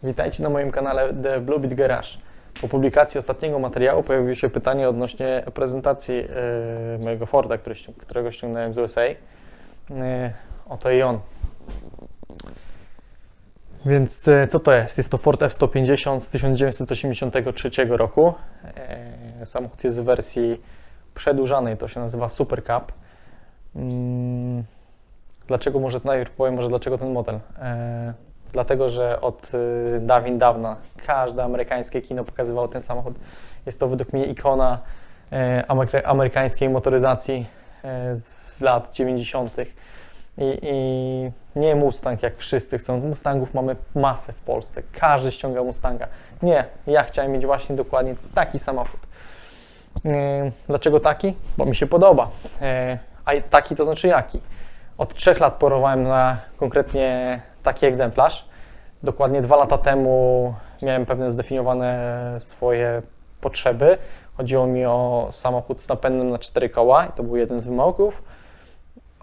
Witajcie na moim kanale The Bluebit Garage. Po publikacji ostatniego materiału pojawiło się pytanie odnośnie prezentacji mojego Forda, którego ściągnąłem z USA. Oto i on. Więc co to jest? Jest to Ford F-150 z 1983 roku. Samochód jest w wersji przedłużanej, to się nazywa Super Cup. Dlaczego, może najpierw powiem, dlaczego ten model? Dlatego, że od dawien dawna każde amerykańskie kino pokazywało ten samochód. Jest to według mnie ikona amerykańskiej motoryzacji z lat 90. I nie Mustang, jak wszyscy chcą. Mustangów mamy masę w Polsce. Każdy ściąga Mustanga. Nie, ja chciałem mieć właśnie dokładnie taki samochód. Dlaczego taki? Bo mi się podoba. A taki to znaczy jaki? Od 3 lat porowałem na konkretnie taki egzemplarz. Dokładnie 2 lata temu miałem pewne zdefiniowane swoje potrzeby. Chodziło mi o samochód z napędem na 4 koła i to był jeden z wymogów.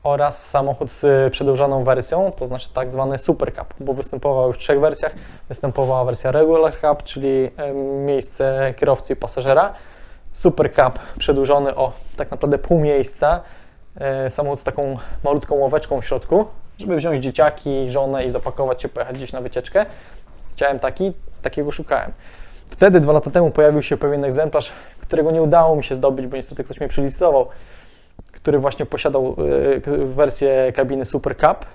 Oraz samochód z przedłużoną wersją, to znaczy tak zwany Super Cup, bo występował w 3 wersjach. Występowała wersja Regular Cup, czyli miejsce kierowcy i pasażera. Super Cup przedłużony o tak naprawdę pół miejsca. Samochód z taką malutką ławeczką w środku, żeby wziąć dzieciaki, żonę i zapakować się, pojechać gdzieś na wycieczkę. Chciałem takiego szukałem. Wtedy 2 lata temu pojawił się pewien egzemplarz, którego nie udało mi się zdobyć, bo niestety ktoś mnie przylistował, który właśnie posiadał wersję kabiny Super Cup,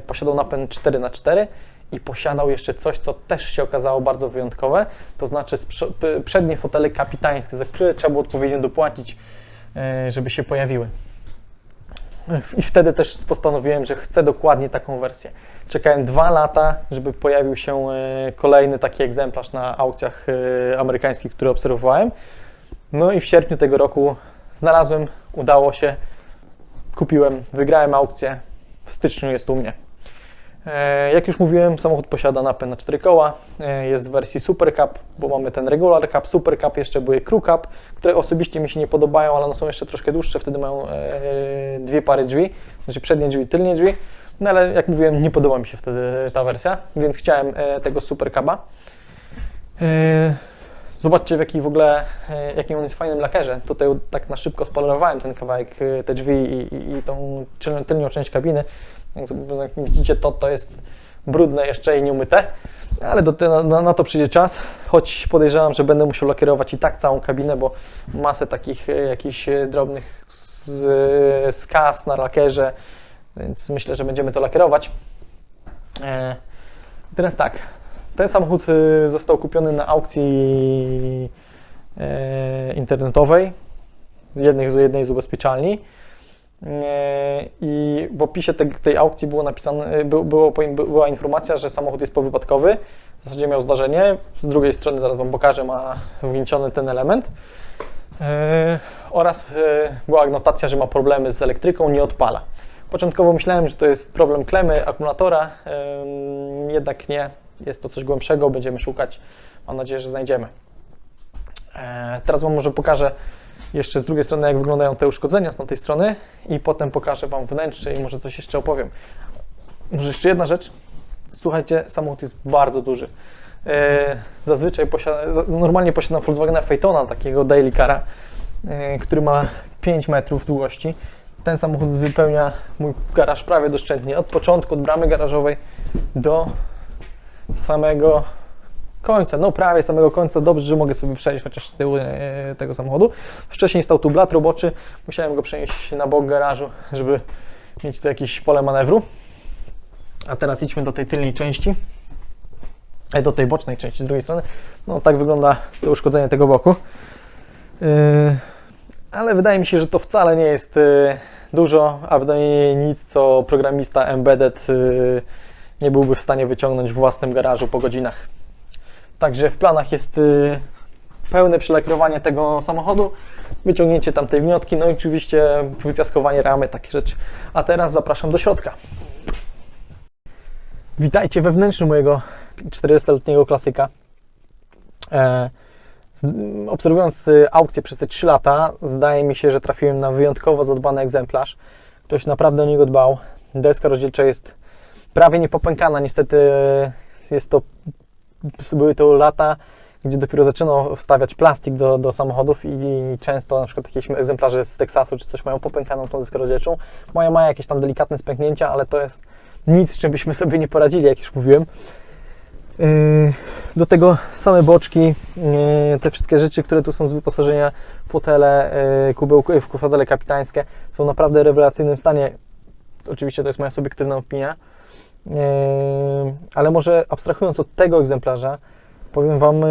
posiadał napęd 4x4 i posiadał jeszcze coś, co też się okazało bardzo wyjątkowe, to znaczy przednie fotele kapitańskie, za które trzeba było odpowiednio dopłacić, żeby się pojawiły. I wtedy też postanowiłem, że chcę dokładnie taką wersję. Czekałem 2 lata, żeby pojawił się kolejny taki egzemplarz na aukcjach amerykańskich, które obserwowałem. No i w sierpniu tego roku znalazłem, udało się, kupiłem, wygrałem aukcję, w styczniu jest u mnie. Jak już mówiłem, samochód posiada napęd na 4 koła, jest w wersji Super Cup, bo mamy ten Regular Cup, Super Cup, jeszcze były Crew Cup, które osobiście mi się nie podobają, ale one są jeszcze troszkę dłuższe, wtedy mają 2 pary drzwi, znaczy przednie drzwi, tylnie drzwi, no ale jak mówiłem, nie podoba mi się wtedy ta wersja, więc chciałem tego Super Cupa. Zobaczcie, jakim on jest fajnym lakierze. Tutaj tak na szybko spoilerowałem ten kawałek, te drzwi i tą tylnią część kabiny. Jak widzicie, to jest brudne jeszcze i nieumyte, ale na to przyjdzie czas, choć podejrzewam, że będę musiał lakierować i tak całą kabinę, bo masę takich jakichś drobnych skaz na lakierze, więc myślę, że będziemy to lakierować. Teraz tak, ten samochód został kupiony na aukcji internetowej jednej z ubezpieczalni. I w opisie tej aukcji było napisane, była informacja, że samochód jest powypadkowy, w zasadzie miał zdarzenie, z drugiej strony zaraz Wam pokażę, ma wgnieciony ten element oraz była notacja, że ma problemy z elektryką, nie odpala. Początkowo myślałem, że to jest problem klemy akumulatora, jednak nie, jest to coś głębszego, będziemy szukać, mam nadzieję, że znajdziemy. Teraz Wam może pokażę jeszcze z drugiej strony, jak wyglądają te uszkodzenia z tej strony i potem pokażę Wam wnętrze i może coś jeszcze opowiem. Może jeszcze jedna rzecz. Słuchajcie, samochód jest bardzo duży. Zazwyczaj normalnie posiadam Volkswagena Phaetona, takiego daily cara, który ma 5 metrów długości. Ten samochód wypełnia mój garaż prawie doszczętnie. Od początku, od bramy garażowej do samego końca, no prawie samego końca. Dobrze, że mogę sobie przejść chociaż z tyłu tego samochodu. Wcześniej stał tu blat roboczy, musiałem go przenieść na bok garażu, żeby mieć tu jakieś pole manewru. A teraz idźmy do tej tylnej części, do tej bocznej części z drugiej strony. No tak wygląda to uszkodzenie tego boku. Ale wydaje mi się, że to wcale nie jest dużo, a bynajmniej nic, co programista embedded nie byłby w stanie wyciągnąć w własnym garażu po godzinach. Także w planach jest pełne przelakierowanie tego samochodu, wyciągnięcie tamtej wniotki, no i oczywiście wypiaskowanie ramy, takie rzeczy. A teraz zapraszam do środka. Witajcie we wnętrzu mojego 40-letniego klasyka. Obserwując aukcję przez te 3 lata, zdaje mi się, że trafiłem na wyjątkowo zadbany egzemplarz. Ktoś naprawdę o niego dbał. Deska rozdzielcza jest prawie niepopękana, niestety były to lata, gdzie dopiero zaczynano wstawiać plastik do samochodów i często na przykład jakieś egzemplarze z Teksasu czy coś mają popękaną tą deskę rozdzielczą. Moja ma jakieś tam delikatne spęknięcia, ale to jest nic, z czym byśmy sobie nie poradzili, jak już mówiłem. Do tego same boczki, te wszystkie rzeczy, które tu są z wyposażenia, fotele, fotele kapitańskie są naprawdę w rewelacyjnym stanie. Oczywiście to jest moja subiektywna opinia, ale może abstrahując od tego egzemplarza, powiem Wam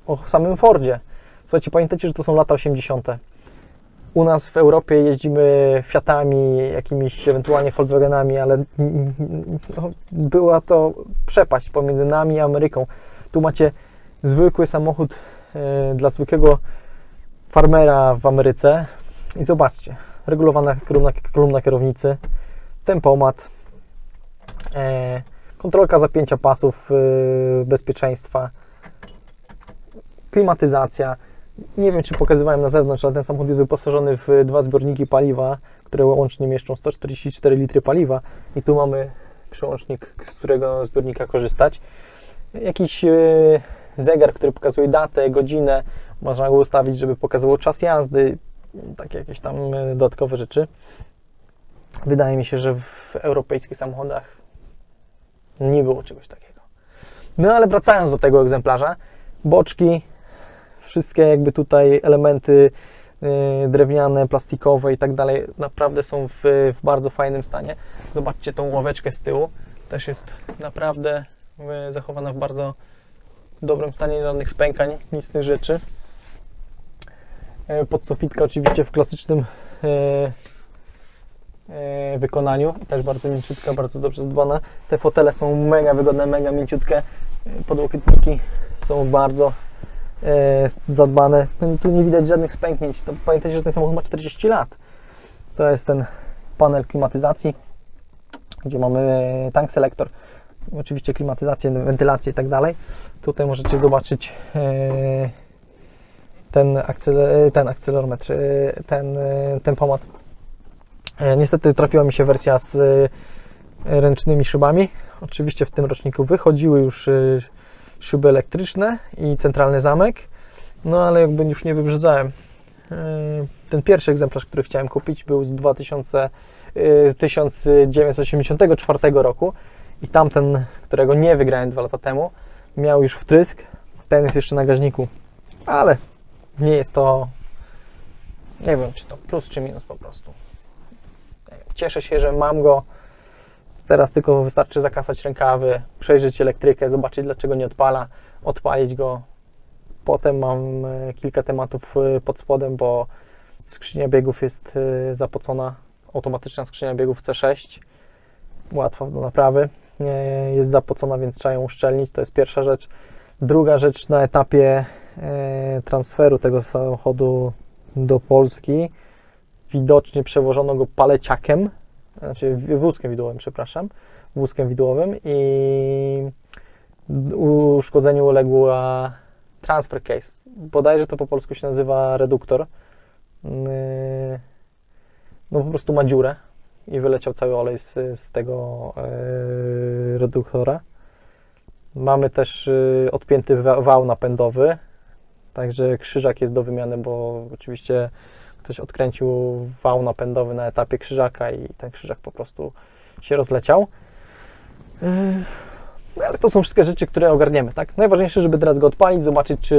o samym Fordzie. Słuchajcie, pamiętajcie, że to są lata 80. U nas w Europie jeździmy Fiatami, jakimiś ewentualnie Volkswagenami, ale no, była to przepaść pomiędzy nami a Ameryką. Tu macie zwykły samochód dla zwykłego farmera w Ameryce i zobaczcie, regulowana kolumna kierownicy, tempomat, kontrolka zapięcia pasów bezpieczeństwa, klimatyzacja. Nie wiem, czy pokazywałem na zewnątrz, ale ten samochód jest wyposażony w 2 zbiorniki paliwa, które łącznie mieszczą 144 litry paliwa i tu mamy przełącznik, z którego zbiornika korzystać. Jakiś zegar, który pokazuje datę, godzinę, można go ustawić, żeby pokazywał czas jazdy, takie jakieś tam dodatkowe rzeczy. Wydaje mi się, że w europejskich samochodach nie było czegoś takiego. No ale wracając do tego egzemplarza, boczki, wszystkie jakby tutaj elementy drewniane, plastikowe i tak dalej naprawdę są w bardzo fajnym stanie. Zobaczcie tą ławeczkę z tyłu, też jest naprawdę zachowana w bardzo dobrym stanie, żadnych spękań, nic z tych rzeczy. Podsofitka oczywiście w klasycznym wykonaniu, też bardzo mięciutka, bardzo dobrze zadbana. Te fotele są mega wygodne, mega mięciutkie, podłokietniki są bardzo zadbane. Tu nie widać żadnych spęknięć. To pamiętajcie, że ten samochód ma 40 lat. To jest ten panel klimatyzacji, gdzie mamy tank selektor, oczywiście klimatyzację, wentylację i tak dalej. Tutaj możecie zobaczyć ten akcelerometr, ten tempomat. Niestety trafiła mi się wersja z ręcznymi szybami. Oczywiście w tym roczniku wychodziły już szyby elektryczne i centralny zamek, no ale jakby już nie wyprzedzałem. Ten pierwszy egzemplarz, który chciałem kupić, był z 1984 roku i tamten, którego nie wygrałem 2 lata temu, miał już wtrysk. Ten jest jeszcze na gaźniku, ale nie jest to, nie wiem, czy to plus czy minus po prostu. Cieszę się, że mam go. Teraz tylko wystarczy zakasać rękawy, przejrzeć elektrykę, zobaczyć, dlaczego nie odpala, odpalić go. Potem mam kilka tematów pod spodem, bo skrzynia biegów jest zapocona, automatyczna skrzynia biegów C6, łatwa do naprawy, jest zapocona, więc trzeba ją uszczelnić, to jest pierwsza rzecz. Druga rzecz, na etapie transferu tego samochodu do Polski widocznie przewożono go paleciakiem, znaczy wózkiem widłowym, przepraszam, wózkiem widłowym i uszkodzeniu uległa transfer case. Bodajże to po polsku się nazywa reduktor. No po prostu ma dziurę i wyleciał cały olej z tego reduktora. Mamy też odpięty wał napędowy, także krzyżak jest do wymiany, bo oczywiście ktoś odkręcił wał napędowy na etapie krzyżaka i ten krzyżak po prostu się rozleciał. No ale to są wszystkie rzeczy, które ogarniemy, tak? Najważniejsze, żeby teraz go odpalić, zobaczyć,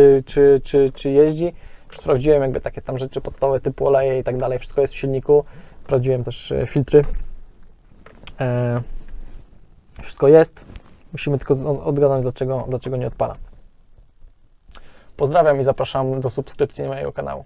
czy jeździ. Sprawdziłem jakby takie tam rzeczy podstawowe typu oleje i tak dalej, wszystko jest w silniku. Sprawdziłem też filtry. Wszystko jest. Musimy tylko odgadnąć, dlaczego nie odpala. Pozdrawiam i zapraszam do subskrypcji mojego kanału.